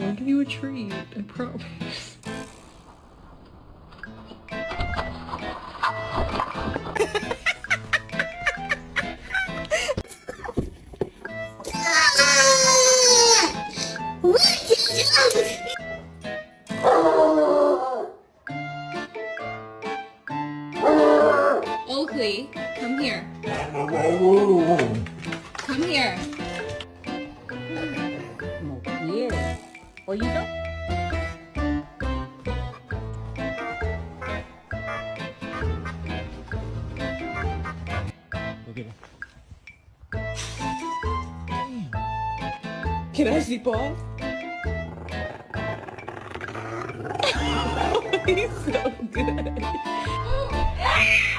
I'll give you a treat. I promise. Oakley, come here. Come here. 뭐 quiere? ¿Oído? Can I see Paul? He's so good.